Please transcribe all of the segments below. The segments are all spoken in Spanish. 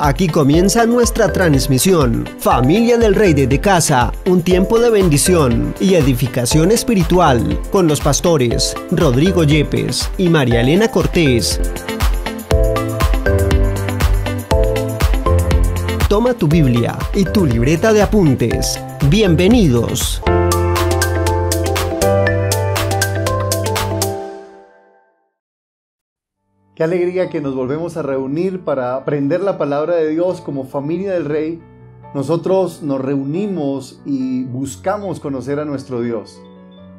Aquí comienza nuestra transmisión. Familia del Rey desde casa, un tiempo de bendición y edificación espiritual con los pastores Rodrigo Yepes y María Elena Cortés. Toma tu Biblia y tu libreta de apuntes. Bienvenidos. Qué alegría que nos volvemos a reunir para aprender la palabra de Dios como familia del Rey. Nosotros nos reunimos y buscamos conocer a nuestro Dios.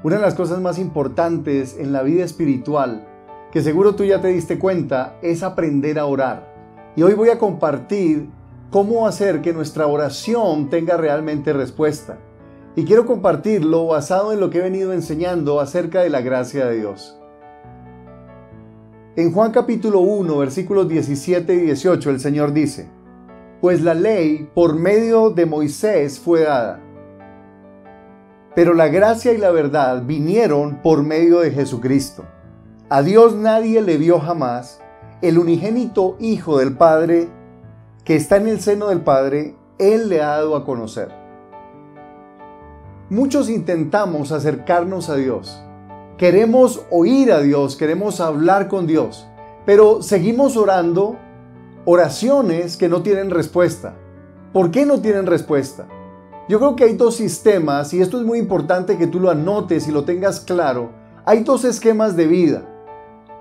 Una de las cosas más importantes en la vida espiritual, que seguro tú ya te diste cuenta, es aprender a orar. Y hoy voy a compartir cómo hacer que nuestra oración tenga realmente respuesta. Y quiero compartirlo basado en lo que he venido enseñando acerca de la gracia de Dios. En Juan capítulo 1, versículos 17 y 18, el Señor dice: Pues la ley por medio de Moisés fue dada, pero la gracia y la verdad vinieron por medio de Jesucristo. A Dios nadie le vio jamás. El unigénito Hijo del Padre, que está en el seno del Padre, Él le ha dado a conocer. Muchos intentamos acercarnos a Dios. Queremos oír a Dios, queremos hablar con Dios, pero seguimos orando oraciones que no tienen respuesta. ¿Por qué no tienen respuesta? Yo creo que hay dos sistemas, y esto es muy importante que tú lo anotes y lo tengas claro. Hay dos esquemas de vida.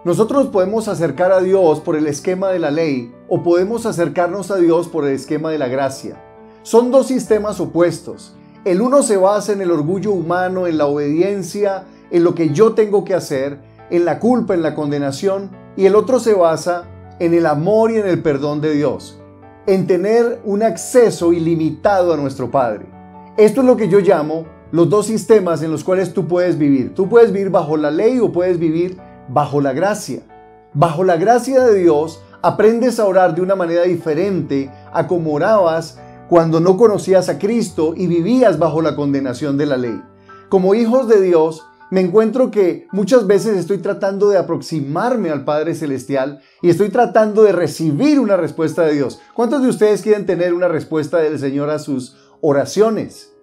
Nosotros podemos acercar a Dios por el esquema de la ley, o podemos acercarnos a Dios por el esquema de la gracia. Son dos sistemas opuestos. El uno se basa en el orgullo humano, en la obediencia, en lo que yo tengo que hacer, en la culpa, en la condenación, y el otro se basa en el amor y en el perdón de Dios, en tener un acceso ilimitado a nuestro Padre. Esto es lo que yo llamo los dos sistemas en los cuales tú puedes vivir. Tú puedes vivir bajo la ley o puedes vivir bajo la gracia. Bajo la gracia de Dios aprendes a orar de una manera diferente a como orabas cuando no conocías a Cristo y vivías bajo la condenación de la ley. Como hijos de Dios, me encuentro que muchas veces estoy tratando de aproximarme al Padre Celestial y estoy tratando de recibir una respuesta de Dios. ¿Cuántos de ustedes quieren tener una respuesta del Señor a sus oraciones?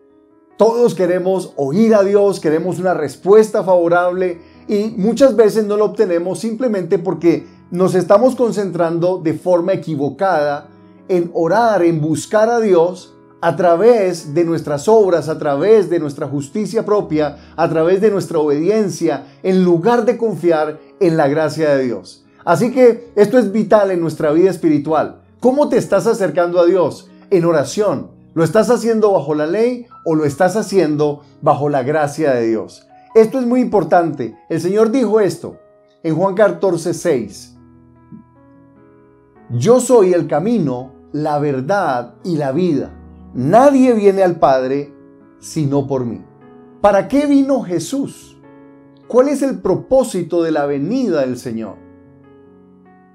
Todos queremos oír a Dios, queremos una respuesta favorable y muchas veces no lo obtenemos simplemente porque nos estamos concentrando de forma equivocada en orar, en buscar a Dios a través de nuestras obras, a través de nuestra justicia propia, a través de nuestra obediencia, en lugar de confiar en la gracia de Dios. Así que esto es vital en nuestra vida espiritual. ¿Cómo te estás acercando a Dios? En oración. ¿Lo estás haciendo bajo la ley o lo estás haciendo bajo la gracia de Dios? Esto es muy importante. El Señor dijo esto en Juan 14:6. Yo soy el camino, la verdad y la vida. Nadie viene al Padre sino por mí. ¿Para qué vino Jesús? ¿Cuál es el propósito de la venida del Señor?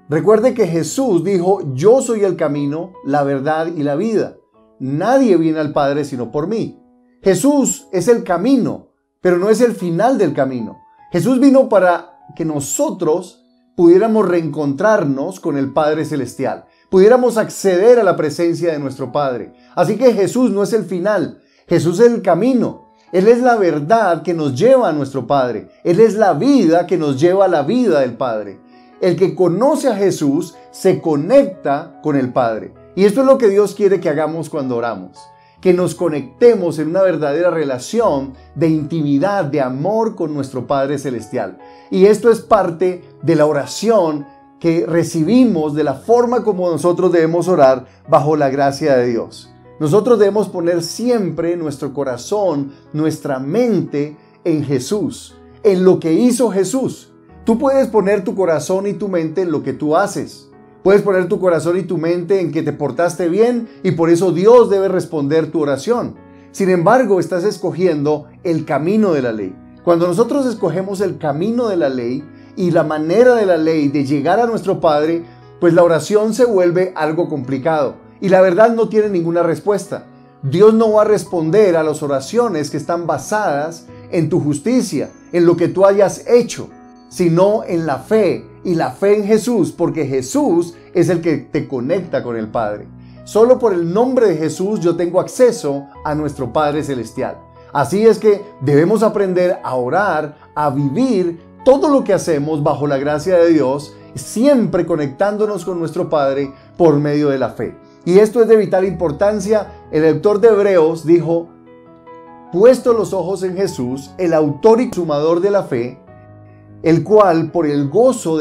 Recuerde que Jesús dijo: yo soy el camino, la verdad y la vida. Nadie viene al Padre sino por mí. Jesús es el camino, pero no es el final del camino. Jesús vino para que nosotros pudiéramos reencontrarnos con el Padre Celestial, pudiéramos acceder a la presencia de nuestro Padre. Así que Jesús no es el final, Jesús es el camino. Él es la verdad que nos lleva a nuestro Padre. Él es la vida que nos lleva a la vida del Padre. El que conoce a Jesús se conecta con el Padre. Y esto es lo que Dios quiere que hagamos cuando oramos. Que nos conectemos en una verdadera relación de intimidad, de amor con nuestro Padre Celestial. Y esto es parte de la oración que recibimos, de la forma como nosotros debemos orar bajo la gracia de Dios. Nosotros debemos poner siempre nuestro corazón, nuestra mente en Jesús, en lo que hizo Jesús. Tú puedes poner tu corazón y tu mente en lo que tú haces. Puedes poner tu corazón y tu mente en que te portaste bien y por eso Dios debe responder tu oración. Sin embargo, estás escogiendo el camino de la ley. Cuando nosotros escogemos el camino de la ley y la manera de la ley de llegar a nuestro Padre, pues la oración se vuelve algo complicado y la verdad no tiene ninguna respuesta. Dios no va a responder a las oraciones que están basadas en tu justicia, en lo que tú hayas hecho, sino en la fe, y la fe en Jesús, porque Jesús es el que te conecta con el Padre. Solo por el nombre de Jesús yo tengo acceso a nuestro Padre Celestial. Así es que debemos aprender a orar, a vivir todo lo que hacemos bajo la gracia de Dios, siempre conectándonos con nuestro Padre por medio de la fe. Y esto es de vital importancia. El autor de Hebreos dijo: puesto los ojos en Jesús, el autor y consumador de la fe, el cual por el gozo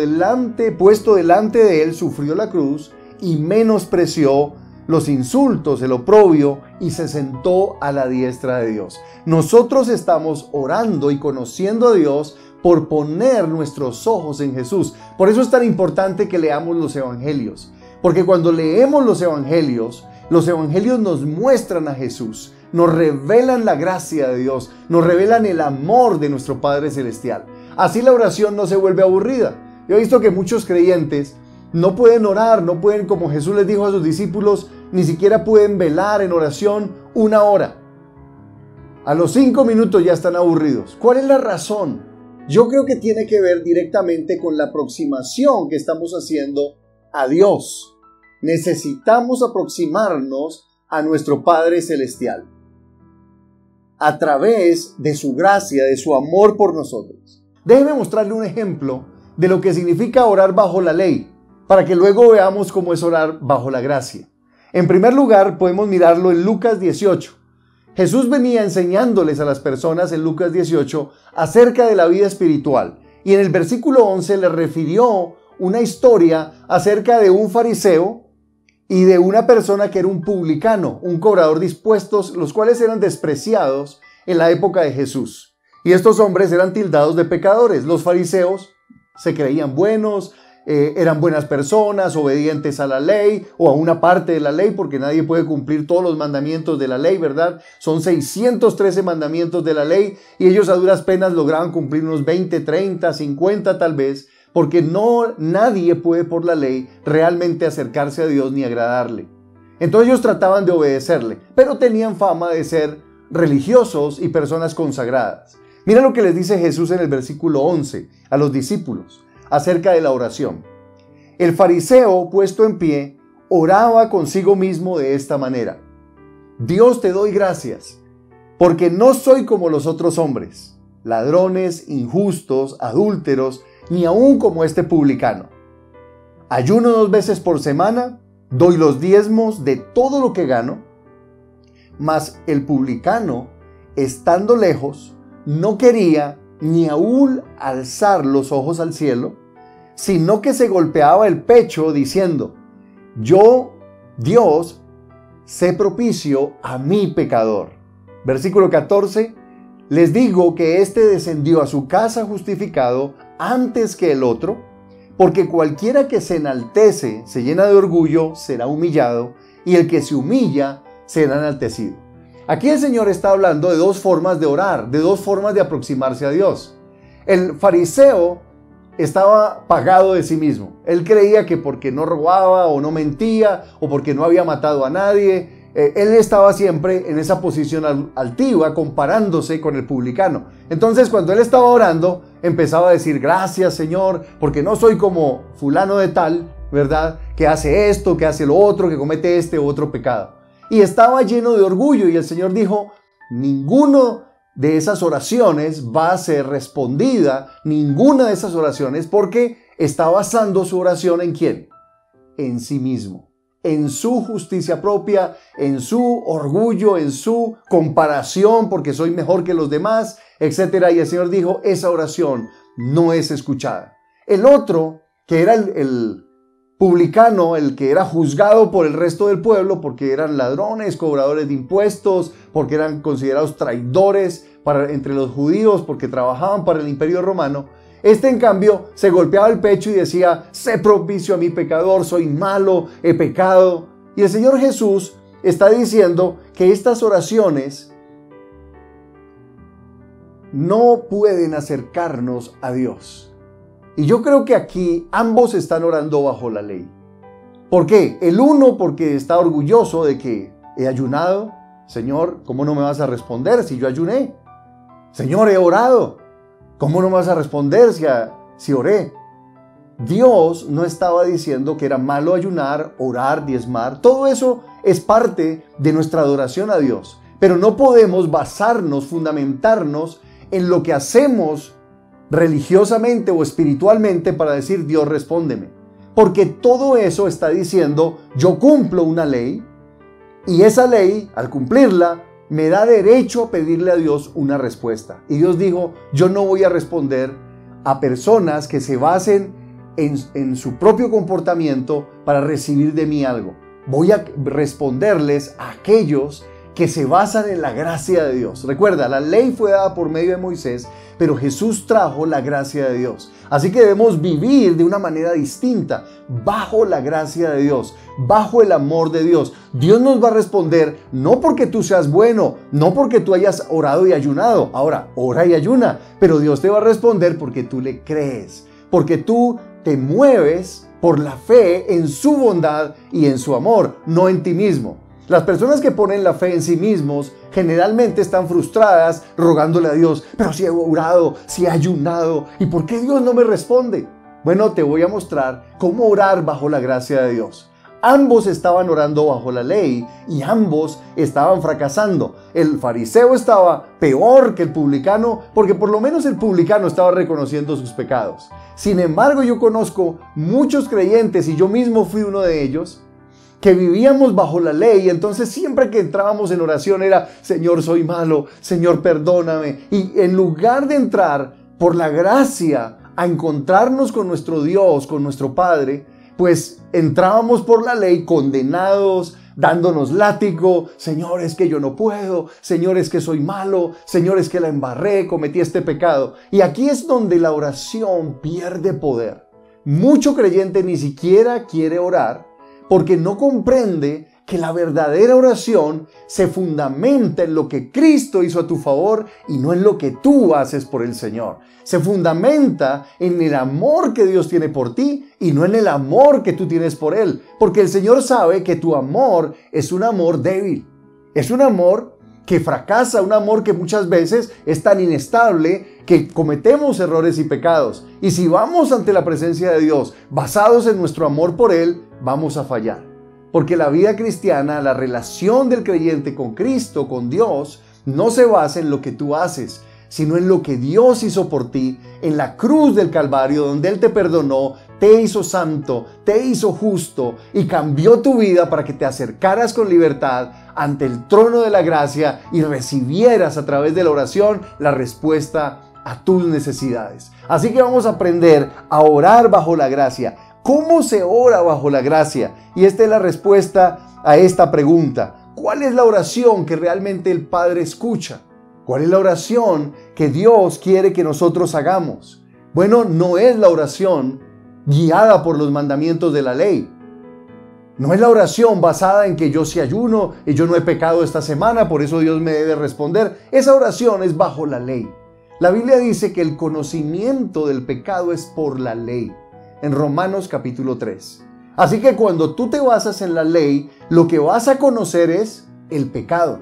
puesto delante de él sufrió la cruz y menospreció los insultos, el oprobio, y se sentó a la diestra de Dios. Nosotros estamos orando y conociendo a Dios por poner nuestros ojos en Jesús. Por eso es tan importante que leamos los evangelios, porque cuando leemos los evangelios nos muestran a Jesús, nos revelan la gracia de Dios, nos revelan el amor de nuestro Padre Celestial. Así la oración no se vuelve aburrida. Yo he visto que muchos creyentes no pueden orar, no pueden, como Jesús les dijo a sus discípulos, ni siquiera pueden velar en oración 1 hora. A los 5 minutos ya están aburridos. ¿Cuál es la razón? Yo creo que tiene que ver directamente con la aproximación que estamos haciendo a Dios. Necesitamos aproximarnos a nuestro Padre Celestial a través de su gracia, de su amor por nosotros. Déjeme mostrarle un ejemplo de lo que significa orar bajo la ley, para que luego veamos cómo es orar bajo la gracia. En primer lugar, podemos mirarlo en Lucas 18. Jesús venía enseñándoles a las personas en Lucas 18 acerca de la vida espiritual. Y en el versículo 11 les refirió una historia acerca de un fariseo y de una persona que era un publicano, un cobrador de impuestos, los cuales eran despreciados en la época de Jesús. Y estos hombres eran tildados de pecadores. Los fariseos se creían buenos, eran buenas personas, obedientes a la ley o a una parte de la ley, porque nadie puede cumplir todos los mandamientos de la ley, ¿verdad? Son 613 mandamientos de la ley y ellos a duras penas lograban cumplir unos 20, 30, 50 tal vez, porque nadie puede por la ley realmente acercarse a Dios ni agradarle. Entonces ellos trataban de obedecerle, pero tenían fama de ser religiosos y personas consagradas. Mira lo que les dice Jesús en el versículo 11 a los discípulos acerca de la oración. El fariseo, puesto en pie, oraba consigo mismo de esta manera: Dios, te doy gracias, porque no soy como los otros hombres, ladrones, injustos, adúlteros, ni aun como este publicano. Ayuno 2 veces por semana, doy los diezmos de todo lo que gano. Mas el publicano, estando lejos, no quería ni aún alzar los ojos al cielo, sino que se golpeaba el pecho diciendo: yo, Dios, sé propicio a mi pecador. Versículo 14, les digo que éste descendió a su casa justificado antes que el otro, porque cualquiera que se enaltece, se llena de orgullo, será humillado, y el que se humilla será enaltecido. Aquí el Señor está hablando de 2 formas de orar, de 2 formas de aproximarse a Dios. El fariseo estaba pagado de sí mismo. Él creía que porque no robaba o no mentía o porque no había matado a nadie, él estaba siempre en esa posición altiva comparándose con el publicano. Entonces cuando él estaba orando empezaba a decir: gracias, Señor, porque no soy como fulano de tal, ¿verdad? Que hace esto, que hace lo otro, que comete este u otro pecado. Y estaba lleno de orgullo, y el Señor dijo: ninguno de esas oraciones va a ser respondida, ninguna de esas oraciones, porque está basando su oración ¿en quién? En sí mismo, en su justicia propia, en su orgullo, en su comparación, porque soy mejor que los demás, etc. Y el Señor dijo: esa oración no es escuchada. El otro, que era el publicano, el que era juzgado por el resto del pueblo porque eran ladrones, cobradores de impuestos, porque eran considerados traidores entre los judíos, porque trabajaban para el imperio romano. Este, en cambio, se golpeaba el pecho y decía: sé propicio a mi pecador, soy malo, he pecado. Y el Señor Jesús está diciendo que estas oraciones no pueden acercarnos a Dios. Y yo creo que aquí ambos están orando bajo la ley. ¿Por qué? El uno porque está orgulloso de que he ayunado. Señor, ¿cómo no me vas a responder si yo ayuné? Señor, he orado. ¿Cómo no me vas a responder si oré? Dios no estaba diciendo que era malo ayunar, orar, diezmar. Todo eso es parte de nuestra adoración a Dios. Pero no podemos basarnos, fundamentarnos en lo que hacemos religiosamente o espiritualmente para decir, Dios, respóndeme. Porque todo eso está diciendo, yo cumplo una ley y esa ley, al cumplirla, me da derecho a pedirle a Dios una respuesta. Y Dios dijo, yo no voy a responder a personas que se basen en su propio comportamiento para recibir de mí algo. Voy a responderles a aquellos que se basan en la gracia de Dios. Recuerda, la ley fue dada por medio de Moisés, pero Jesús trajo la gracia de Dios. Así que debemos vivir de una manera distinta, bajo la gracia de Dios, bajo el amor de Dios. Dios nos va a responder no porque tú seas bueno, no porque tú hayas orado y ayunado. Ahora, ora y ayuna, pero Dios te va a responder porque tú le crees, porque tú te mueves por la fe en su bondad y en su amor, no en ti mismo. Las personas que ponen la fe en sí mismos generalmente están frustradas rogándole a Dios, pero si he orado, si he ayunado, ¿y por qué Dios no me responde? Bueno, te voy a mostrar cómo orar bajo la gracia de Dios. Ambos estaban orando bajo la ley y ambos estaban fracasando. El fariseo estaba peor que el publicano porque por lo menos el publicano estaba reconociendo sus pecados. Sin embargo, yo conozco muchos creyentes y yo mismo fui uno de ellos que vivíamos bajo la ley y entonces siempre que entrábamos en oración era, Señor, soy malo, Señor, perdóname. Y en lugar de entrar por la gracia a encontrarnos con nuestro Dios, con nuestro Padre, pues entrábamos por la ley condenados, dándonos látigo. Señor, es que yo no puedo. Señor, es que soy malo. Señor, es que la embarré, cometí este pecado. Y aquí es donde la oración pierde poder. Mucho creyente ni siquiera quiere orar porque no comprende que la verdadera oración se fundamenta en lo que Cristo hizo a tu favor y no en lo que tú haces por el Señor. Se fundamenta en el amor que Dios tiene por ti y no en el amor que tú tienes por Él. Porque el Señor sabe que tu amor es un amor débil. Es un amor que fracasa, un amor que muchas veces es tan inestable que cometemos errores y pecados. Y si vamos ante la presencia de Dios basados en nuestro amor por Él, vamos a fallar. Porque la vida cristiana, la relación del creyente con Cristo, con Dios, no se basa en lo que tú haces, sino en lo que Dios hizo por ti en la cruz del Calvario, donde Él te perdonó, te hizo santo, te hizo justo y cambió tu vida para que te acercaras con libertad ante el trono de la gracia y recibieras a través de la oración la respuesta a tus necesidades. Así que vamos a aprender a orar bajo la gracia. ¿Cómo se ora bajo la gracia? Y esta es la respuesta a esta pregunta. ¿Cuál es la oración que realmente el Padre escucha? ¿Cuál es la oración que Dios quiere que nosotros hagamos? Bueno, no es la oración guiada por los mandamientos de la ley. No es la oración basada en que yo sí ayuno y yo no he pecado esta semana, por eso Dios me debe responder. Esa oración es bajo la ley. La Biblia dice que el conocimiento del pecado es por la ley. En Romanos capítulo 3. Así que cuando tú te basas en la ley, lo que vas a conocer es el pecado.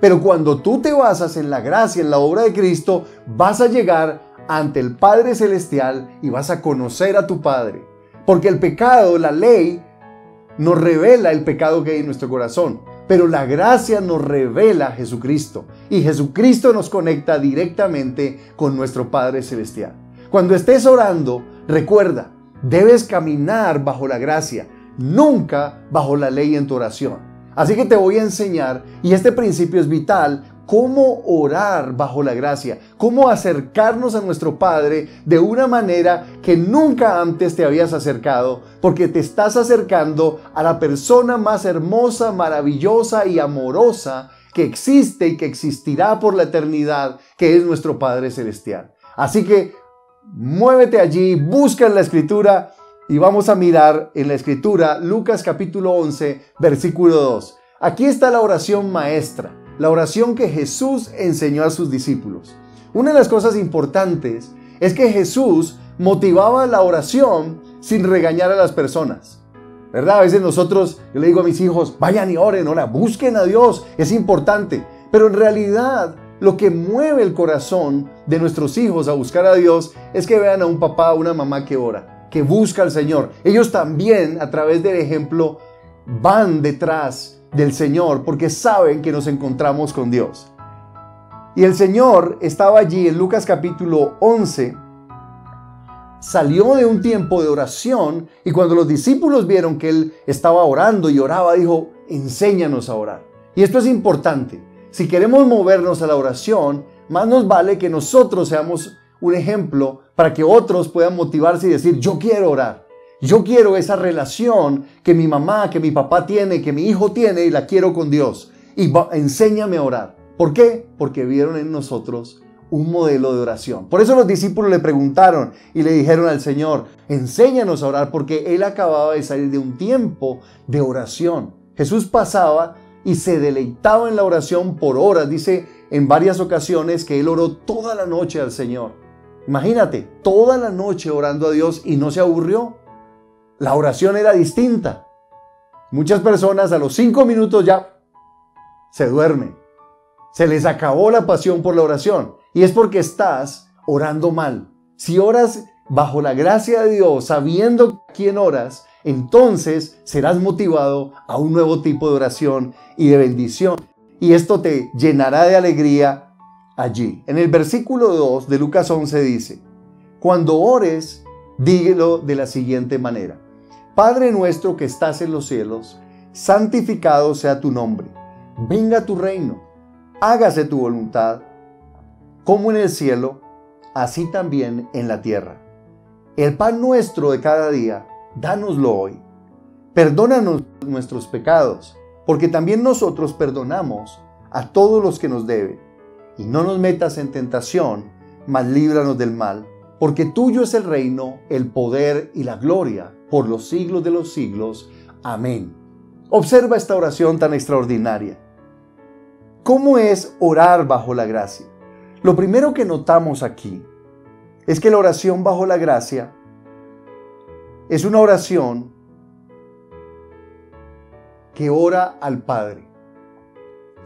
Pero cuando tú te basas en la gracia, en la obra de Cristo, vas a llegar ante el Padre Celestial y vas a conocer a tu Padre. Porque el pecado, la ley, nos revela el pecado que hay en nuestro corazón. Pero la gracia nos revela a Jesucristo. Y Jesucristo nos conecta directamente con nuestro Padre Celestial. Cuando estés orando, recuerda, debes caminar bajo la gracia, nunca bajo la ley en tu oración. Así que te voy a enseñar, y este principio es vital, cómo orar bajo la gracia, cómo acercarnos a nuestro Padre de una manera que nunca antes te habías acercado, porque te estás acercando a la persona más hermosa, maravillosa y amorosa que existe y que existirá por la eternidad, que es nuestro Padre Celestial. Así que muévete allí, busca en la Escritura y vamos a mirar en la Escritura Lucas capítulo 11, versículo 2. Aquí está la oración maestra, la oración que Jesús enseñó a sus discípulos. Una de las cosas importantes es que Jesús motivaba la oración sin regañar a las personas. ¿Verdad? A veces nosotros, yo le digo a mis hijos, vayan y oren, busquen a Dios, es importante. Pero en realidad, lo que mueve el corazón de nuestros hijos a buscar a Dios es que vean a un papá o una mamá que ora. que busca al Señor. Ellos también, a través del ejemplo, van detrás del Señor porque saben que nos encontramos con Dios. Y el Señor estaba allí en Lucas capítulo 11, salió de un tiempo de oración y cuando los discípulos vieron que Él estaba orando y oraba, dijo, enséñanos a orar. Y esto es importante. Si queremos movernos a la oración, más nos vale que nosotros seamos un ejemplo para que otros puedan motivarse y decir, yo quiero orar. Yo quiero esa relación que mi mamá, que mi papá tiene, que mi hijo tiene y la quiero con Dios. Y enséñame a orar. ¿Por qué? Porque vieron en nosotros un modelo de oración. Por eso los discípulos le preguntaron y le dijeron al Señor, enséñanos a orar, porque Él acababa de salir de un tiempo de oración. Jesús pasaba y se deleitaba en la oración por horas. Dice en varias ocasiones que Él oró toda la noche al Señor. Imagínate, toda la noche orando a Dios y no se aburrió. La oración era distinta. Muchas personas a los 5 minutos ya se duermen. Se les acabó la pasión por la oración. Y es porque estás orando mal. Si oras bajo la gracia de Dios, sabiendo a quién oras, entonces serás motivado a un nuevo tipo de oración y de bendición. Y esto te llenará de alegría allí. En el versículo 2 de Lucas 11 dice, cuando ores, dígelo de la siguiente manera. Padre nuestro que estás en los cielos, santificado sea tu nombre. Venga tu reino. Hágase tu voluntad, como en el cielo, así también en la tierra. El pan nuestro de cada día, dánoslo hoy. Perdónanos nuestros pecados, porque también nosotros perdonamos a todos los que nos deben. Y no nos metas en tentación, mas líbranos del mal, porque tuyo es el reino, el poder y la gloria, por los siglos de los siglos. Amén. Observa esta oración tan extraordinaria. ¿Cómo es orar bajo la gracia? Lo primero que notamos aquí es que la oración bajo la gracia es una oración que ora al Padre.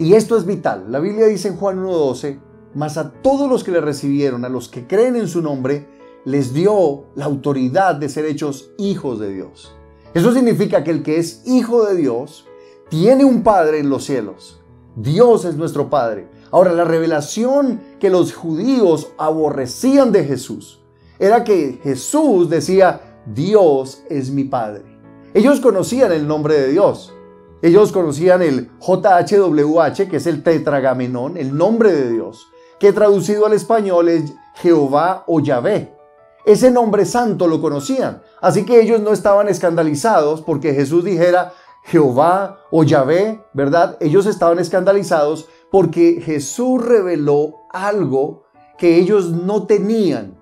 Y esto es vital. La Biblia dice en Juan 1:12, mas a todos los que le recibieron, a los que creen en su nombre, les dio la autoridad de ser hechos hijos de Dios. Eso significa que el que es hijo de Dios tiene un Padre en los cielos. Dios es nuestro Padre. Ahora, la revelación que los judíos aborrecían de Jesús era que Jesús decía, Dios es mi Padre. Ellos conocían el nombre de Dios. Ellos conocían el JHWH, que es el tetragamenón, el nombre de Dios, que traducido al español es Jehová o Yahvé. Ese nombre santo lo conocían. Así que ellos no estaban escandalizados porque Jesús dijera Jehová o Yahvé, ¿verdad? Ellos estaban escandalizados porque Jesús reveló algo que ellos no tenían,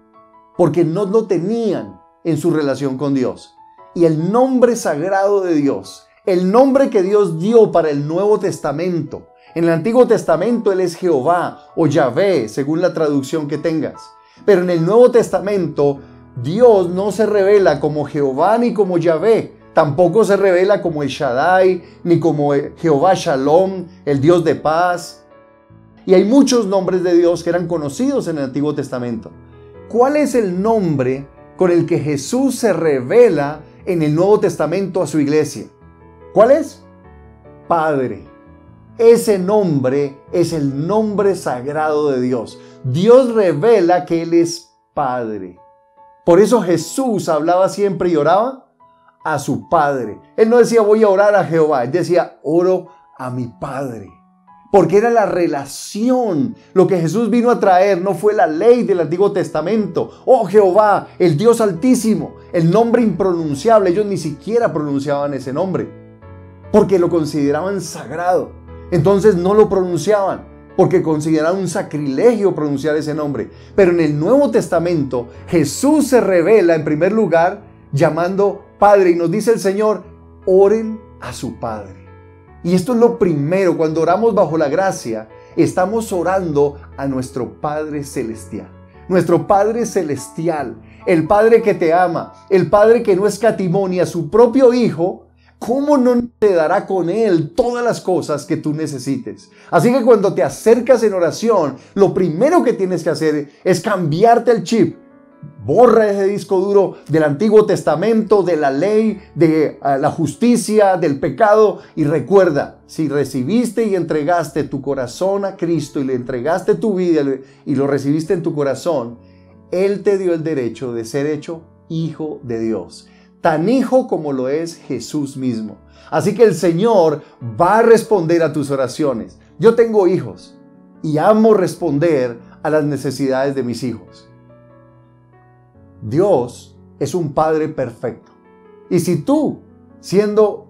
porque no lo tenían en su relación con Dios. Y el nombre sagrado de Dios, el nombre que Dios dio para el Nuevo Testamento. En el Antiguo Testamento Él es Jehová o Yahvé, según la traducción que tengas. Pero en el Nuevo Testamento Dios no se revela como Jehová ni como Yahvé. Tampoco se revela como el Shaddai, ni como Jehová Shalom, el Dios de paz. Y hay muchos nombres de Dios que eran conocidos en el Antiguo Testamento. ¿Cuál es el nombre con el que Jesús se revela en el Nuevo Testamento a su iglesia? ¿Cuál es? Padre. Ese nombre es el nombre sagrado de Dios. Dios revela que Él es Padre. Por eso Jesús hablaba siempre y oraba a su Padre. Él no decía voy a orar a Jehová, Él decía oro a mi Padre. Porque era la relación. Lo que Jesús vino a traer no fue la ley del Antiguo Testamento. Oh Jehová, el Dios Altísimo, el nombre impronunciable. Ellos ni siquiera pronunciaban ese nombre, porque lo consideraban sagrado. Entonces no lo pronunciaban, porque consideraban un sacrilegio pronunciar ese nombre. Pero en el Nuevo Testamento, Jesús se revela en primer lugar llamando Padre, y nos dice el Señor, oren a su Padre. Y esto es lo primero. Cuando oramos bajo la gracia, estamos orando a nuestro Padre Celestial. Nuestro Padre Celestial, el Padre que te ama, el Padre que no escatimó ni a su propio Hijo, ¿cómo no te dará con Él todas las cosas que tú necesites? Así que cuando te acercas en oración, lo primero que tienes que hacer es cambiarte el chip. Borra ese disco duro del Antiguo Testamento, de la ley, de la justicia, del pecado, y recuerda, si recibiste y entregaste tu corazón a Cristo y le entregaste tu vida y lo recibiste en tu corazón, Él te dio el derecho de ser hecho hijo de Dios, tan hijo como lo es Jesús mismo. Así que el Señor va a responder a tus oraciones. Yo tengo hijos y amo responder a las necesidades de mis hijos. Dios es un Padre perfecto. Y si tú, siendo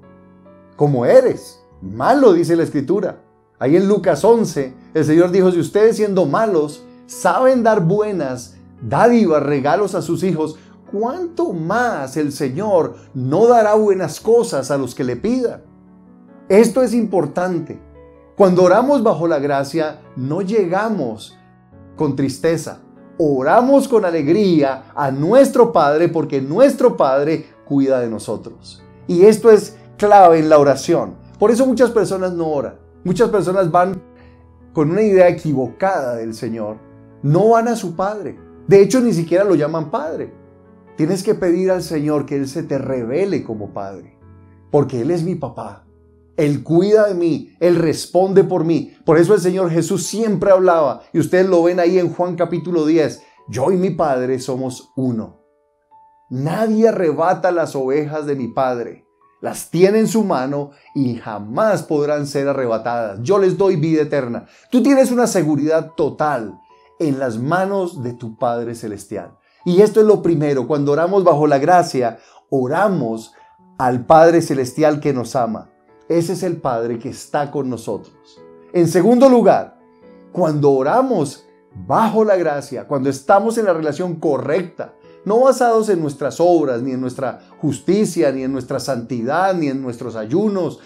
como eres, malo, dice la Escritura, ahí en Lucas 11, el Señor dijo, si ustedes siendo malos saben dar buenas dádivas, regalos a sus hijos, ¿cuánto más el Señor no dará buenas cosas a los que le pidan? Esto es importante. Cuando oramos bajo la gracia, no llegamos con tristeza. Oramos con alegría a nuestro Padre porque nuestro Padre cuida de nosotros. Y esto es clave en la oración. Por eso muchas personas no oran. Muchas personas van con una idea equivocada del Señor. No van a su Padre. De hecho, ni siquiera lo llaman Padre. Tienes que pedir al Señor que Él se te revele como Padre. Porque Él es mi papá. Él cuida de mí, Él responde por mí. Por eso el Señor Jesús siempre hablaba, y ustedes lo ven ahí en Juan capítulo 10, yo y mi Padre somos uno. Nadie arrebata las ovejas de mi Padre. Las tiene en su mano y jamás podrán ser arrebatadas. Yo les doy vida eterna. Tú tienes una seguridad total en las manos de tu Padre Celestial. Y esto es lo primero, cuando oramos bajo la gracia, oramos al Padre Celestial que nos ama. Ese es el Padre que está con nosotros. En segundo lugar, cuando oramos bajo la gracia, cuando estamos en la relación correcta, no basados en nuestras obras, ni en nuestra justicia, ni en nuestra santidad, ni en nuestros ayunos,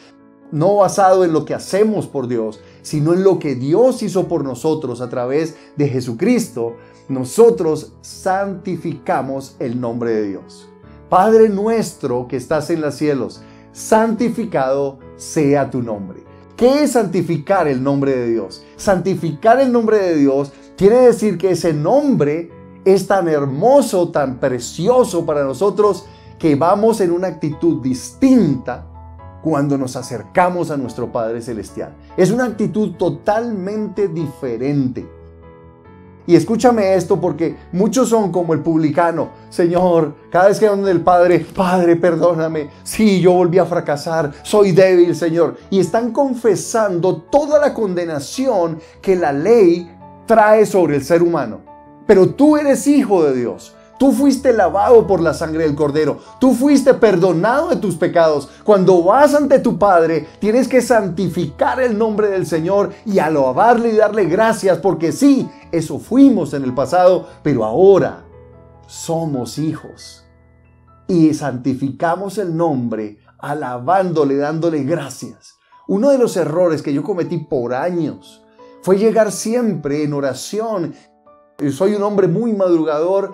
no basado en lo que hacemos por Dios, sino en lo que Dios hizo por nosotros a través de Jesucristo, nosotros santificamos el nombre de Dios. Padre nuestro que estás en los cielos, santificado sea tu nombre. ¿Qué es santificar el nombre de Dios? Santificar el nombre de Dios quiere decir que ese nombre es tan hermoso, tan precioso para nosotros, que vamos en una actitud distinta cuando nos acercamos a nuestro Padre Celestial. Es una actitud totalmente diferente. Y escúchame esto, porque muchos son como el publicano. Señor, cada vez que van del Padre, Padre, perdóname. Sí, yo volví a fracasar. Soy débil, Señor. Y están confesando toda la condenación que la ley trae sobre el ser humano. Pero tú eres hijo de Dios. Tú fuiste lavado por la sangre del Cordero. Tú fuiste perdonado de tus pecados. Cuando vas ante tu Padre, tienes que santificar el nombre del Señor y alabarle y darle gracias, porque sí, eso fuimos en el pasado, pero ahora somos hijos. Y santificamos el nombre alabándole, dándole gracias. Uno de los errores que yo cometí por años fue llegar siempre en oración. Yo soy un hombre muy madrugador.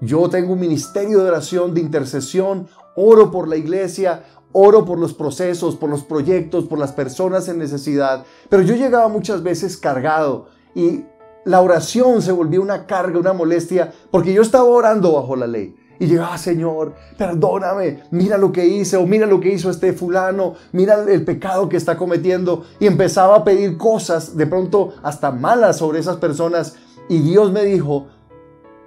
Yo tengo un ministerio de oración, de intercesión, oro por la iglesia, oro por los procesos, por los proyectos, por las personas en necesidad. Pero yo llegaba muchas veces cargado y la oración se volvió una carga, una molestia, porque yo estaba orando bajo la ley. Y llegaba, Señor, perdóname, mira lo que hice, o mira lo que hizo este fulano, mira el pecado que está cometiendo. Y empezaba a pedir cosas, de pronto hasta malas sobre esas personas. Y Dios me dijo,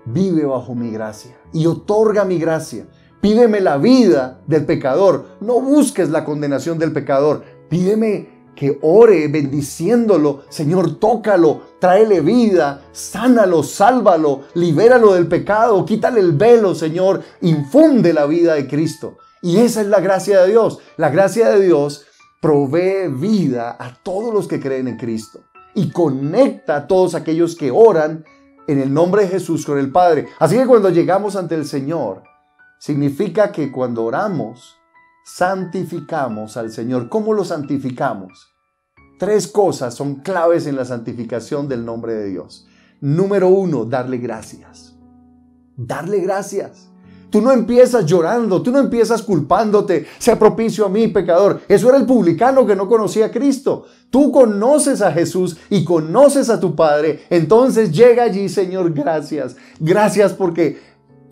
vive bajo mi gracia y otorga mi gracia. Pídeme la vida del pecador. No busques la condenación del pecador. Pídeme que ore bendiciéndolo. Señor, tócalo, tráele vida, sánalo, sálvalo, libéralo del pecado, quítale el velo, Señor. Infunde la vida de Cristo. Y esa es la gracia de Dios. La gracia de Dios provee vida a todos los que creen en Cristo y conecta a todos aquellos que oran en el nombre de Jesús con el Padre. Así que cuando llegamos ante el Señor, significa que cuando oramos, santificamos al Señor. ¿Cómo lo santificamos? 3 cosas son claves en la santificación del nombre de Dios. Número 1, darle gracias. Darle gracias. Tú no empiezas llorando, tú no empiezas culpándote, sea propicio a mí, pecador. Eso era el publicano que no conocía a Cristo. Tú conoces a Jesús y conoces a tu Padre. Entonces llega allí, Señor, gracias. Gracias porque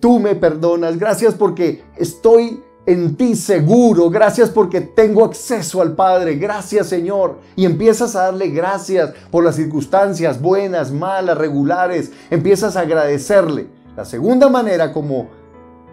tú me perdonas, gracias porque estoy en ti seguro, gracias porque tengo acceso al Padre, gracias Señor. Y empiezas a darle gracias por las circunstancias buenas, malas, regulares, empiezas a agradecerle. La segunda manera como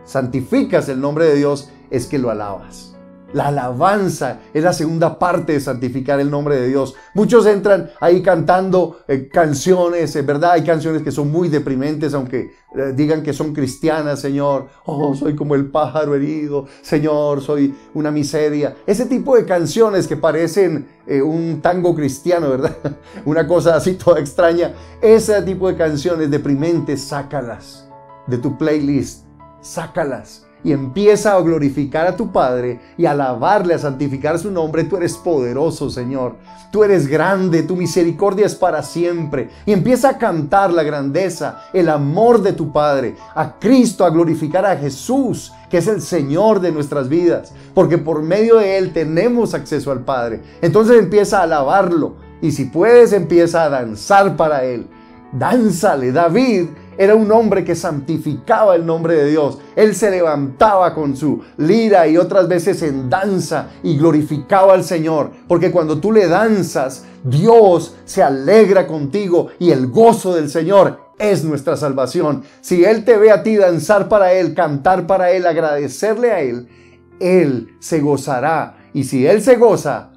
santificas el nombre de Dios es que lo alabas. La alabanza es la segunda parte de santificar el nombre de Dios. Muchos entran ahí cantando canciones, ¿verdad? Hay canciones que son muy deprimentes, aunque digan que son cristianas, Señor. Oh, soy como el pájaro herido, Señor, soy una miseria. Ese tipo de canciones que parecen un tango cristiano, ¿verdad? Una cosa así toda extraña. Ese tipo de canciones deprimentes, sácalas de tu playlist, sácalas. Y empieza a glorificar a tu Padre y a alabarle, a santificar su nombre. Tú eres poderoso, Señor. Tú eres grande, tu misericordia es para siempre. Y empieza a cantar la grandeza, el amor de tu Padre, a Cristo, a glorificar a Jesús, que es el Señor de nuestras vidas. Porque por medio de Él tenemos acceso al Padre. Entonces empieza a alabarlo. Y si puedes, empieza a danzar para Él. Dánzale. David era un hombre que santificaba el nombre de Dios. Él se levantaba con su lira y otras veces en danza y glorificaba al Señor. Porque cuando tú le danzas, Dios se alegra contigo y el gozo del Señor es nuestra salvación. Si Él te ve a ti danzar para Él, cantar para Él, agradecerle a Él se gozará. Y si Él se goza,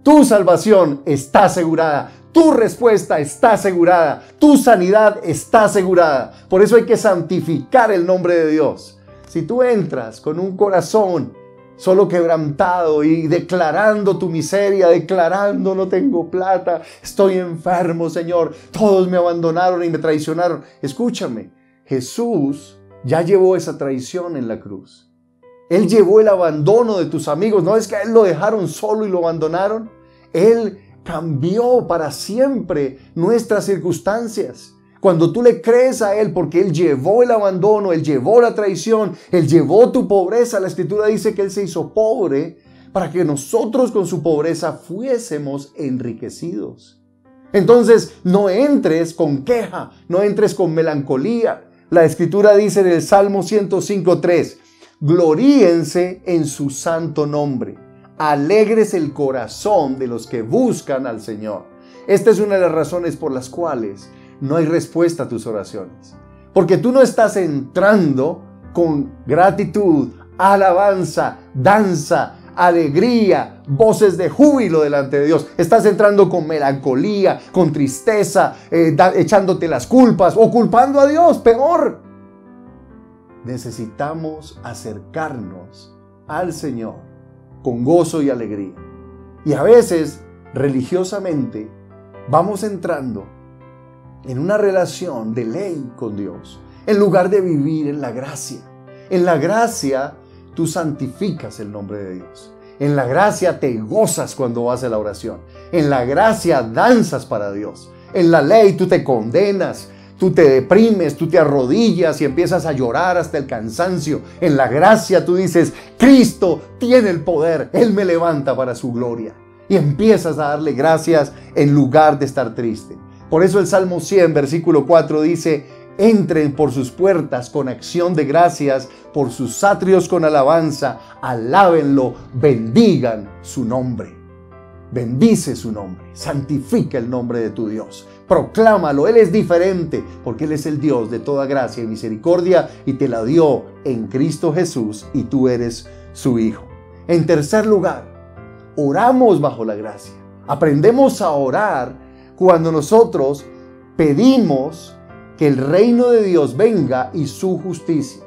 tu salvación está asegurada. Tu respuesta está asegurada, tu sanidad está asegurada. Por eso hay que santificar el nombre de Dios. Si tú entras con un corazón solo quebrantado y declarando tu miseria, declarando no tengo plata, estoy enfermo, Señor, todos me abandonaron y me traicionaron. Escúchame, Jesús ya llevó esa traición en la cruz. Él llevó el abandono de tus amigos. ¿No es que a Él lo dejaron solo y lo abandonaron? Él cambió para siempre nuestras circunstancias. Cuando tú le crees a Él, porque Él llevó el abandono, Él llevó la traición, Él llevó tu pobreza. La Escritura dice que Él se hizo pobre para que nosotros con su pobreza fuésemos enriquecidos. Entonces, no entres con queja, no entres con melancolía. La Escritura dice en el Salmo 105:3, gloríense en su santo nombre. Alegres el corazón de los que buscan al Señor. Esta es una de las razones por las cuales no hay respuesta a tus oraciones. Porque tú no estás entrando con gratitud, alabanza, danza, alegría, voces de júbilo delante de Dios. Estás entrando con melancolía, con tristeza, echándote las culpas o culpando a Dios, peor. Necesitamos acercarnos al Señor con gozo y alegría. Y a veces, religiosamente, vamos entrando en una relación de ley con Dios, en lugar de vivir en la gracia. En la gracia, tú santificas el nombre de Dios. En la gracia te gozas cuando vas a la oración. En la gracia danzas para Dios. En la ley tú te condenas, tú te deprimes, tú te arrodillas y empiezas a llorar hasta el cansancio. En la gracia tú dices, Cristo tiene el poder, Él me levanta para su gloria. Y empiezas a darle gracias en lugar de estar triste. Por eso el Salmo 100, versículo 4 dice, entren por sus puertas con acción de gracias, por sus atrios con alabanza, alábenlo, bendigan su nombre. Bendice su nombre, santifica el nombre de tu Dios, proclámalo. Él es diferente porque Él es el Dios de toda gracia y misericordia y te la dio en Cristo Jesús y tú eres su Hijo. En tercer lugar, oramos bajo la gracia. Aprendemos a orar cuando nosotros pedimos que el reino de Dios venga y su justicia.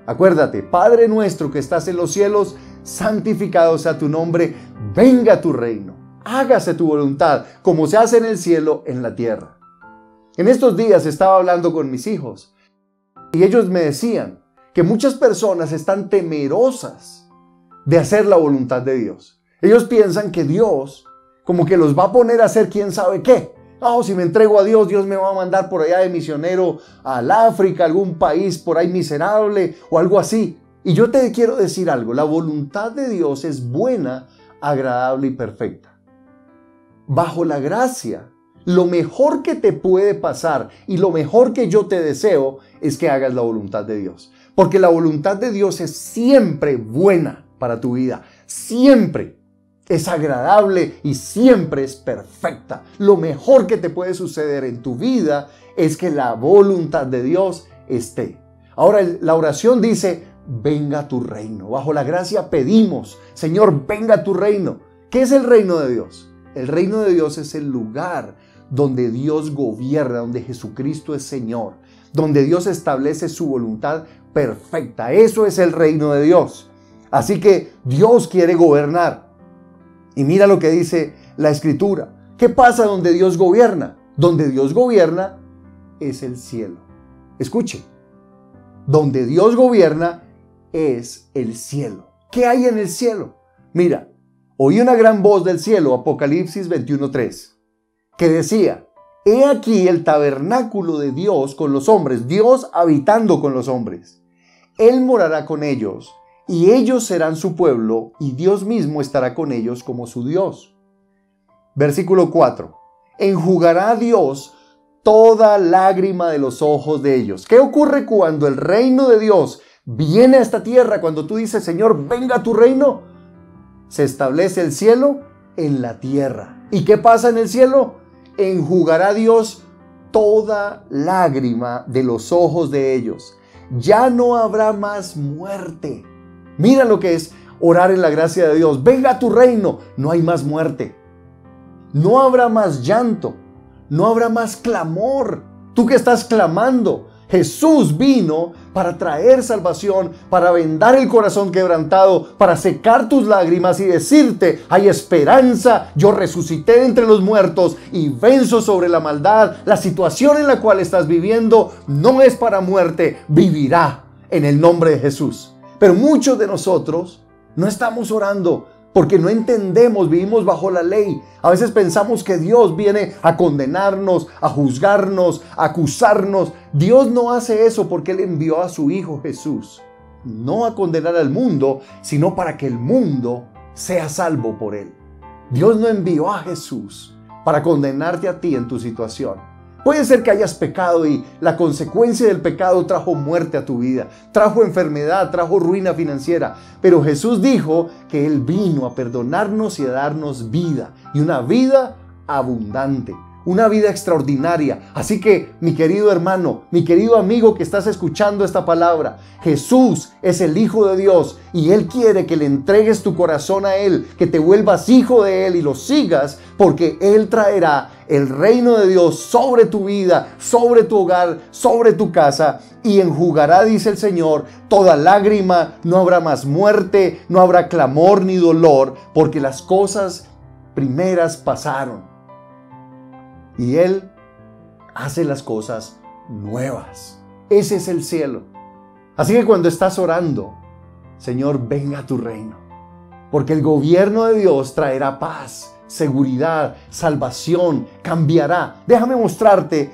Acuérdate, Padre nuestro que estás en los cielos, santificado sea tu nombre, venga tu reino. Hágase tu voluntad, como se hace en el cielo, en la tierra. En estos días estaba hablando con mis hijos y ellos me decían que muchas personas están temerosas de hacer la voluntad de Dios. Ellos piensan que Dios como que los va a poner a hacer quién sabe qué. Oh, si me entrego a Dios, Dios me va a mandar por allá de misionero al África, algún país por ahí miserable o algo así. Y yo te quiero decir algo, la voluntad de Dios es buena, agradable y perfecta. Bajo la gracia, lo mejor que te puede pasar y lo mejor que yo te deseo es que hagas la voluntad de Dios. Porque la voluntad de Dios es siempre buena para tu vida. Siempre es agradable y siempre es perfecta. Lo mejor que te puede suceder en tu vida es que la voluntad de Dios esté. Ahora la oración dice, venga tu reino. Bajo la gracia pedimos, Señor, venga tu reino. ¿Qué es el reino de Dios? El reino de Dios es el lugar donde Dios gobierna, donde Jesucristo es Señor, donde Dios establece su voluntad perfecta. Eso es el reino de Dios. Así que Dios quiere gobernar. Y mira lo que dice la Escritura. ¿Qué pasa donde Dios gobierna? Donde Dios gobierna es el cielo. Escuche. Donde Dios gobierna es el cielo. ¿Qué hay en el cielo? Mira, oí una gran voz del cielo, Apocalipsis 21:3, que decía, he aquí el tabernáculo de Dios con los hombres, Dios habitando con los hombres. Él morará con ellos, y ellos serán su pueblo, y Dios mismo estará con ellos como su Dios. Versículo 4. Enjugará Dios toda lágrima de los ojos de ellos. ¿Qué ocurre cuando el reino de Dios viene a esta tierra? Cuando tú dices, Señor, venga tu reino, se establece el cielo en la tierra. ¿Y qué pasa en el cielo? Enjugará Dios toda lágrima de los ojos de ellos. Ya no habrá más muerte. Mira lo que es orar en la gracia de Dios. Venga tu reino. No hay más muerte. No habrá más llanto. No habrá más clamor. Tú que estás clamando, Jesús vino para traer salvación, para vendar el corazón quebrantado, para secar tus lágrimas y decirte, hay esperanza, yo resucité entre los muertos y venzo sobre la maldad. La situación en la cual estás viviendo no es para muerte, vivirá en el nombre de Jesús. Pero muchos de nosotros no estamos orando porque no entendemos, vivimos bajo la ley. A veces pensamos que Dios viene a condenarnos, a juzgarnos, a acusarnos. Dios no hace eso porque Él envió a su Hijo Jesús, no a condenar al mundo, sino para que el mundo sea salvo por Él. Dios no envió a Jesús para condenarte a ti en tu situación. Puede ser que hayas pecado y la consecuencia del pecado trajo muerte a tu vida, trajo enfermedad, trajo ruina financiera. Pero Jesús dijo que Él vino a perdonarnos y a darnos vida, y una vida abundante, una vida extraordinaria. Así que, mi querido hermano, mi querido amigo que estás escuchando esta palabra, Jesús es el Hijo de Dios y Él quiere que le entregues tu corazón a Él, que te vuelvas hijo de Él y lo sigas, porque Él traerá el reino de Dios sobre tu vida, sobre tu hogar, sobre tu casa, y enjugará, dice el Señor, toda lágrima. No habrá más muerte, no habrá clamor ni dolor, porque las cosas primeras pasaron. Y Él hace las cosas nuevas. Ese es el cielo. Así que cuando estás orando, Señor, venga a tu reino, porque el gobierno de Dios traerá paz, seguridad, salvación, cambiará. Déjame mostrarte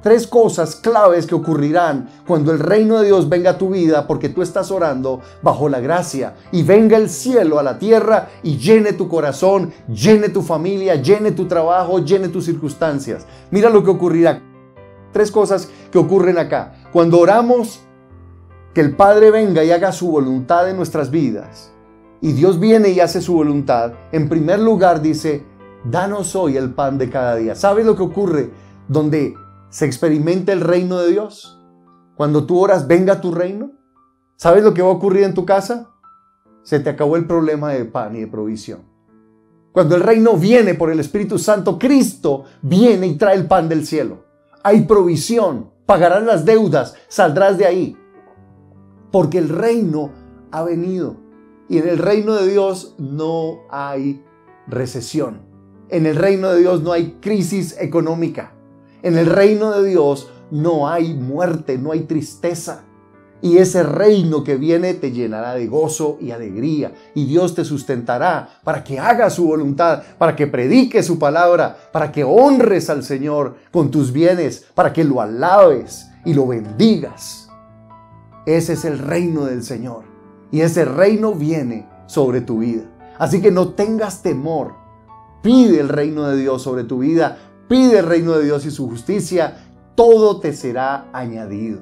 3 cosas claves que ocurrirán cuando el reino de Dios venga a tu vida, porque tú estás orando bajo la gracia, y venga el cielo a la tierra y llene tu corazón, llene tu familia, llene tu trabajo, llene tus circunstancias. Mira lo que ocurrirá. 3 cosas que ocurren acá. Cuando oramos que el Padre venga y haga su voluntad en nuestras vidas, y Dios viene y hace su voluntad, en primer lugar dice, danos hoy el pan de cada día. ¿Sabes lo que ocurre donde se experimenta el reino de Dios? Cuando tú oras, venga tu reino. ¿Sabes lo que va a ocurrir en tu casa? Se te acabó el problema de pan y de provisión. Cuando el reino viene por el Espíritu Santo, Cristo viene y trae el pan del cielo. Hay provisión, pagarás las deudas, saldrás de ahí. Porque el reino ha venido. Y en el reino de Dios no hay recesión. En el reino de Dios no hay crisis económica. En el reino de Dios no hay muerte, no hay tristeza. Y ese reino que viene te llenará de gozo y alegría. Y Dios te sustentará para que hagas su voluntad, para que prediques su palabra, para que honres al Señor con tus bienes, para que lo alabes y lo bendigas. Ese es el reino del Señor. Y ese reino viene sobre tu vida. Así que no tengas temor. Pide el reino de Dios sobre tu vida. Pide el reino de Dios y su justicia. Todo te será añadido.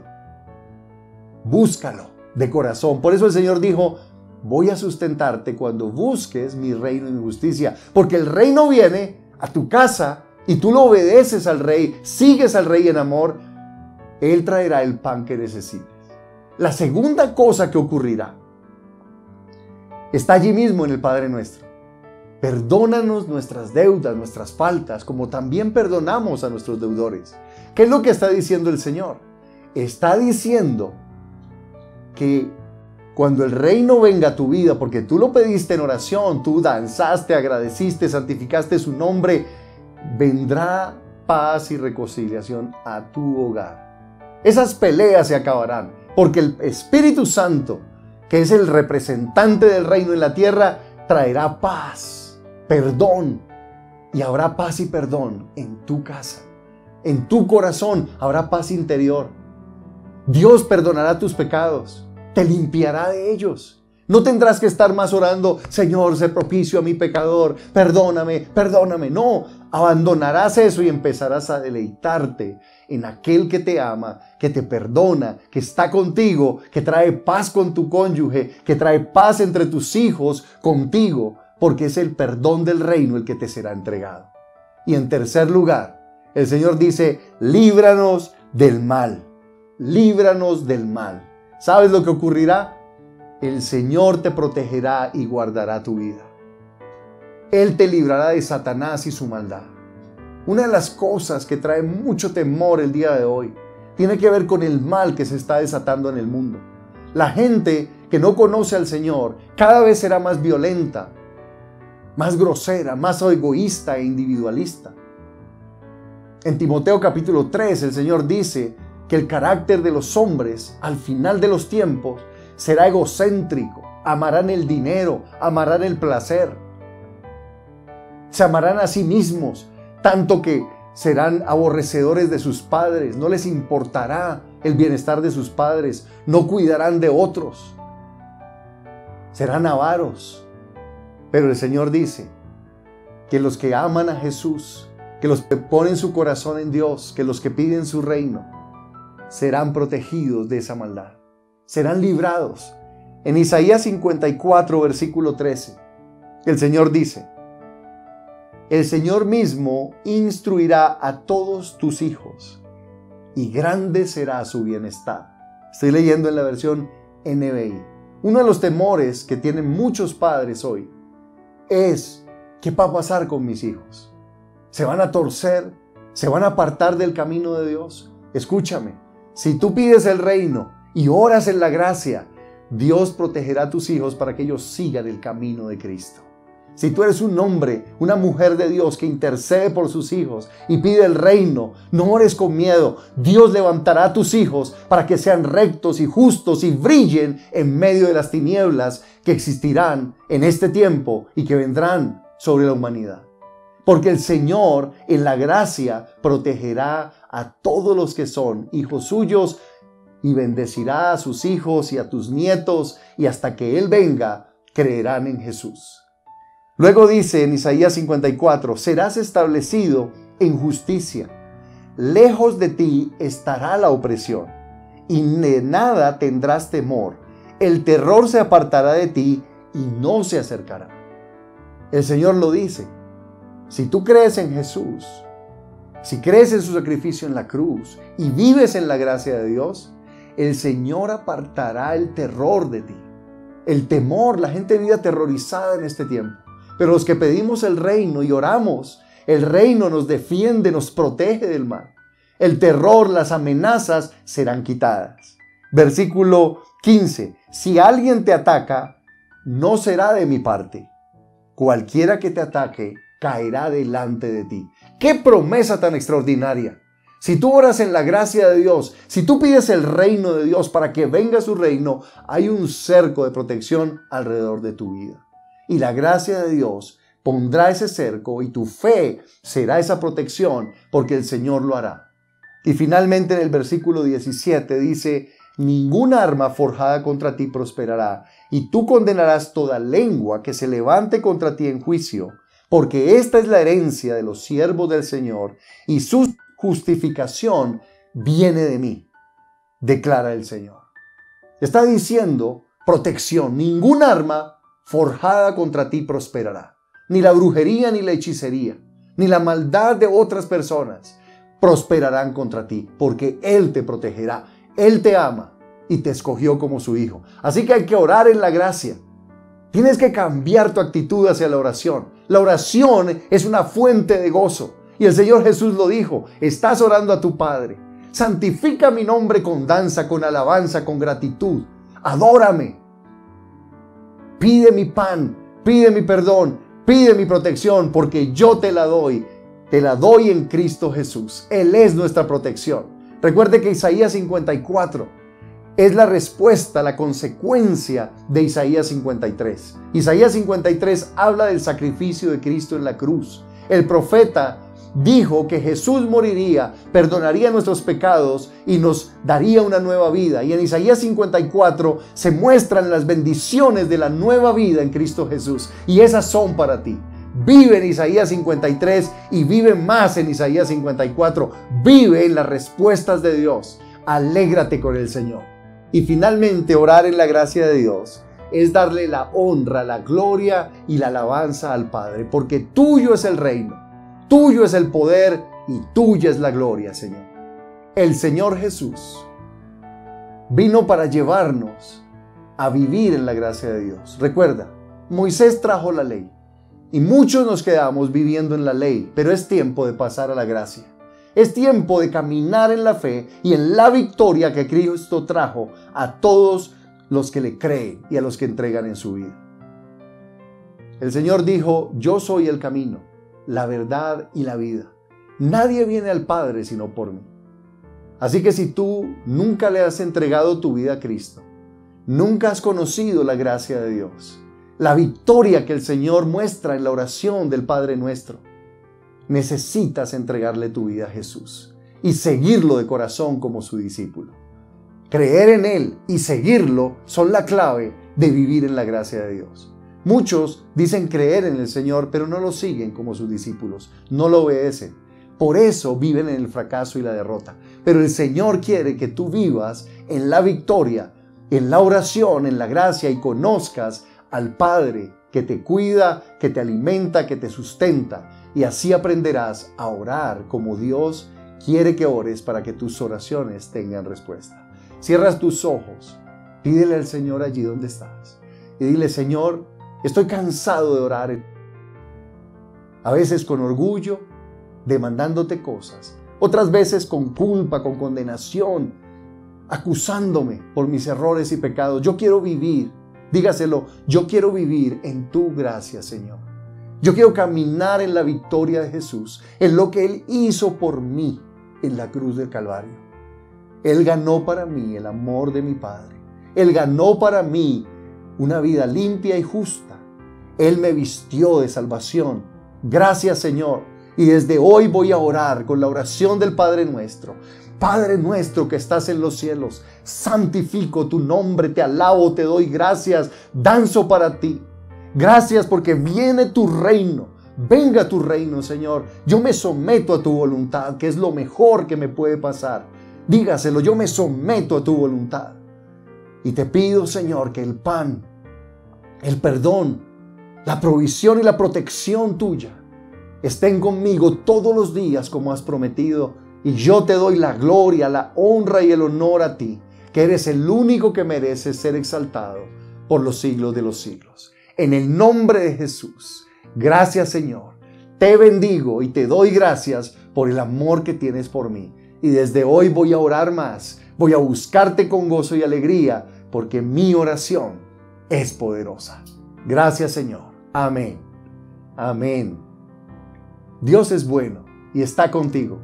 Búscalo. de corazón. Por eso el Señor dijo, voy a sustentarte cuando busques mi reino y mi justicia. Porque el reino viene a tu casa y tú lo obedeces al rey, sigues al rey en amor, Él traerá el pan que necesites. La segunda cosa que ocurrirá está allí mismo en el Padre Nuestro. Perdónanos nuestras deudas, nuestras faltas, como también perdonamos a nuestros deudores. ¿Qué es lo que está diciendo el Señor? Está diciendo que cuando el reino venga a tu vida, porque tú lo pediste en oración, tú danzaste, agradeciste, santificaste su nombre, vendrá paz y reconciliación a tu hogar. Esas peleas se acabarán, porque el Espíritu Santo, que es el representante del reino en la tierra, traerá paz, perdón, y habrá paz y perdón en tu casa, en tu corazón habrá paz interior. Dios perdonará tus pecados, te limpiará de ellos. No tendrás que estar más orando, Señor, sé propicio a mi pecador, perdóname, perdóname. No, abandonarás eso y empezarás a deleitarte en aquel que te ama, que te perdona, que está contigo, que trae paz con tu cónyuge, que trae paz entre tus hijos contigo, porque es el perdón del reino el que te será entregado. Y en tercer lugar, el Señor dice, líbranos del mal, líbranos del mal. ¿Sabes lo que ocurrirá? El Señor te protegerá y guardará tu vida. Él te librará de Satanás y su maldad. Una de las cosas que trae mucho temor el día de hoy tiene que ver con el mal que se está desatando en el mundo. La gente que no conoce al Señor cada vez será más violenta, más grosera, más egoísta e individualista. En Timoteo capítulo 3 el Señor dice que el carácter de los hombres al final de los tiempos será egocéntrico, amarán el dinero, amarán el placer, se amarán a sí mismos, tanto que serán aborrecedores de sus padres, no les importará el bienestar de sus padres, no cuidarán de otros, serán avaros. Pero el Señor dice que los que aman a Jesús, que los que ponen su corazón en Dios, que los que piden su reino, serán protegidos de esa maldad. Serán librados. En Isaías 54, versículo 13, el Señor dice, el Señor mismo instruirá a todos tus hijos y grande será su bienestar. Estoy leyendo en la versión NBI. Uno de los temores que tienen muchos padres hoy es, ¿qué va a pasar con mis hijos? ¿Se van a torcer? ¿Se van a apartar del camino de Dios? Escúchame, si tú pides el reino y oras en la gracia, Dios protegerá a tus hijos para que ellos sigan el camino de Cristo. Si tú eres un hombre, una mujer de Dios que intercede por sus hijos y pide el reino, no ores con miedo. Dios levantará a tus hijos para que sean rectos y justos y brillen en medio de las tinieblas que existirán en este tiempo y que vendrán sobre la humanidad. Porque el Señor en la gracia protegerá a todos los que son hijos suyos y bendecirá a sus hijos y a tus nietos, y hasta que Él venga, creerán en Jesús. Luego dice en Isaías 54, serás establecido en justicia. Lejos de ti estará la opresión, y de nada tendrás temor. El terror se apartará de ti y no se acercará. El Señor lo dice. Si tú crees en Jesús, si crees en su sacrificio en la cruz y vives en la gracia de Dios, el Señor apartará el terror de ti. El temor, la gente vive aterrorizada en este tiempo. Pero los que pedimos el reino y oramos, el reino nos defiende, nos protege del mal. El terror, las amenazas serán quitadas. Versículo 15. Si alguien te ataca, no será de mi parte. Cualquiera que te ataque, caerá delante de ti. ¡Qué promesa tan extraordinaria! Si tú oras en la gracia de Dios, si tú pides el reino de Dios para que venga su reino, hay un cerco de protección alrededor de tu vida. Y la gracia de Dios pondrá ese cerco y tu fe será esa protección porque el Señor lo hará. Y finalmente en el versículo 17 dice, ninguna arma forjada contra ti prosperará y tú condenarás toda lengua que se levante contra ti en juicio, porque esta es la herencia de los siervos del Señor y su justificación viene de mí, declara el Señor. Está diciendo protección. Ningún arma forjada contra ti prosperará. Ni la brujería, ni la hechicería, ni la maldad de otras personas prosperarán contra ti, porque Él te protegerá. Él te ama y te escogió como su hijo. Así que hay que orar en la gracia. Tienes que cambiar tu actitud hacia la oración. La oración es una fuente de gozo. Y el Señor Jesús lo dijo, estás orando a tu Padre. Santifica mi nombre con danza, con alabanza, con gratitud. Adórame. Pide mi pan, pide mi perdón, pide mi protección, porque yo te la doy. Te la doy en Cristo Jesús. Él es nuestra protección. Recuerde que Isaías 54 es la respuesta, la consecuencia de Isaías 53. Isaías 53 habla del sacrificio de Cristo en la cruz. El profeta dijo que Jesús moriría, perdonaría nuestros pecados y nos daría una nueva vida. Y en Isaías 54 se muestran las bendiciones de la nueva vida en Cristo Jesús. Y esas son para ti. Vive en Isaías 53 y vive más en Isaías 54. Vive en las respuestas de Dios. Alégrate con el Señor. Y finalmente, orar en la gracia de Dios es darle la honra, la gloria y la alabanza al Padre, porque tuyo es el reino, tuyo es el poder y tuya es la gloria, Señor. El Señor Jesús vino para llevarnos a vivir en la gracia de Dios. Recuerda, Moisés trajo la ley y muchos nos quedamos viviendo en la ley, pero es tiempo de pasar a la gracia. Es tiempo de caminar en la fe y en la victoria que Cristo trajo a todos los que le creen y a los que entregan en su vida. El Señor dijo, yo soy el camino, la verdad y la vida. Nadie viene al Padre sino por mí. Así que si tú nunca le has entregado tu vida a Cristo, nunca has conocido la gracia de Dios, la victoria que el Señor muestra en la oración del Padre Nuestro, necesitas entregarle tu vida a Jesús y seguirlo de corazón como su discípulo. Creer en Él y seguirlo son la clave de vivir en la gracia de Dios. Muchos dicen creer en el Señor, pero no lo siguen como sus discípulos, no lo obedecen. Por eso viven en el fracaso y la derrota. Pero el Señor quiere que tú vivas en la victoria, en la oración, en la gracia y conozcas al Padre que te cuida, que te alimenta, que te sustenta. Y así aprenderás a orar como Dios quiere que ores para que tus oraciones tengan respuesta. Cierras tus ojos, pídele al Señor allí donde estás y dile, Señor, estoy cansado de orar. A veces con orgullo, demandándote cosas. Otras veces con culpa, con condenación, acusándome por mis errores y pecados. Yo quiero vivir, dígaselo, yo quiero vivir en tu gracia, Señor. Yo quiero caminar en la victoria de Jesús, en lo que Él hizo por mí en la cruz del Calvario. Él ganó para mí el amor de mi Padre. Él ganó para mí una vida limpia y justa. Él me vistió de salvación. Gracias, Señor. Y desde hoy voy a orar con la oración del Padre Nuestro. Padre nuestro que estás en los cielos, santifico tu nombre, te alabo, te doy gracias, danzo para ti. Gracias porque viene tu reino. Venga tu reino, Señor. Yo me someto a tu voluntad, que es lo mejor que me puede pasar. Dígaselo, yo me someto a tu voluntad. Y te pido, Señor, que el pan, el perdón, la provisión y la protección tuya estén conmigo todos los días como has prometido. Y yo te doy la gloria, la honra y el honor a ti, que eres el único que merece ser exaltado por los siglos de los siglos. En el nombre de Jesús, gracias, Señor. Te bendigo y te doy gracias por el amor que tienes por mí. Y desde hoy voy a orar más, voy a buscarte con gozo y alegría, porque mi oración es poderosa. Gracias, Señor. Amén. Amén. Dios es bueno y está contigo.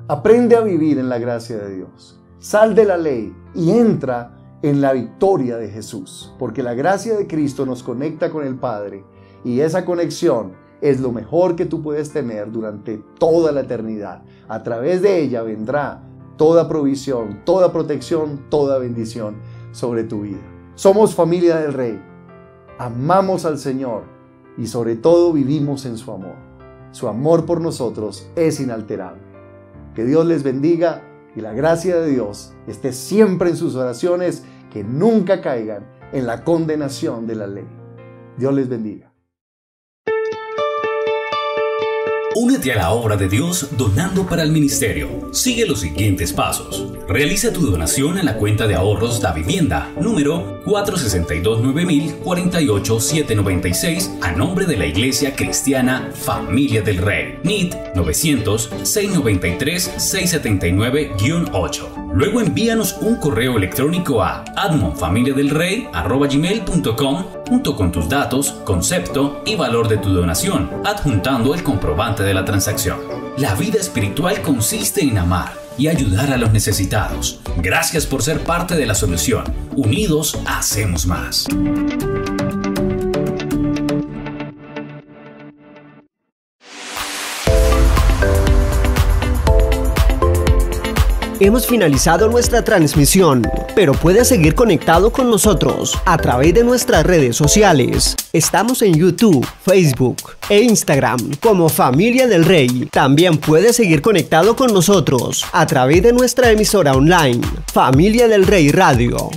Aprende a vivir en la gracia de Dios. Sal de la ley y entra en la victoria de Jesús, porque la gracia de Cristo nos conecta con el Padre y esa conexión es lo mejor que tú puedes tener durante toda la eternidad. A través de ella vendrá toda provisión, toda protección, toda bendición sobre tu vida. Somos familia del Rey, amamos al Señor y sobre todo vivimos en su amor. Su amor por nosotros es inalterable. Que Dios les bendiga y la gracia de Dios esté siempre en sus oraciones. que nunca caigan en la condenación de la ley. Dios les bendiga. Únete a la obra de Dios donando para el ministerio. Sigue los siguientes pasos. Realiza tu donación en la cuenta de ahorros Da Vivienda, número 462-9000-48796, a nombre de la Iglesia Cristiana Familia del Rey. NIT 900-693-679-8. Luego envíanos un correo electrónico a admonfamiliadelrey@gmail.com junto con tus datos, concepto y valor de tu donación, adjuntando el comprobante de la transacción. La vida espiritual consiste en amar y ayudar a los necesitados. Gracias por ser parte de la solución. Unidos hacemos más. Hemos finalizado nuestra transmisión, pero puedes seguir conectado con nosotros a través de nuestras redes sociales. Estamos en YouTube, Facebook e Instagram como Familia del Rey. También puedes seguir conectado con nosotros a través de nuestra emisora online, Familia del Rey Radio.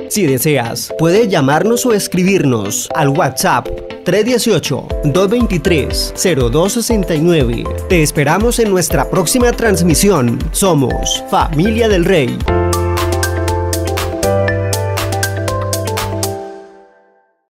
Si deseas, puedes llamarnos o escribirnos al WhatsApp 318-223-0269. Te esperamos en nuestra próxima transmisión. Somos Familia del Rey.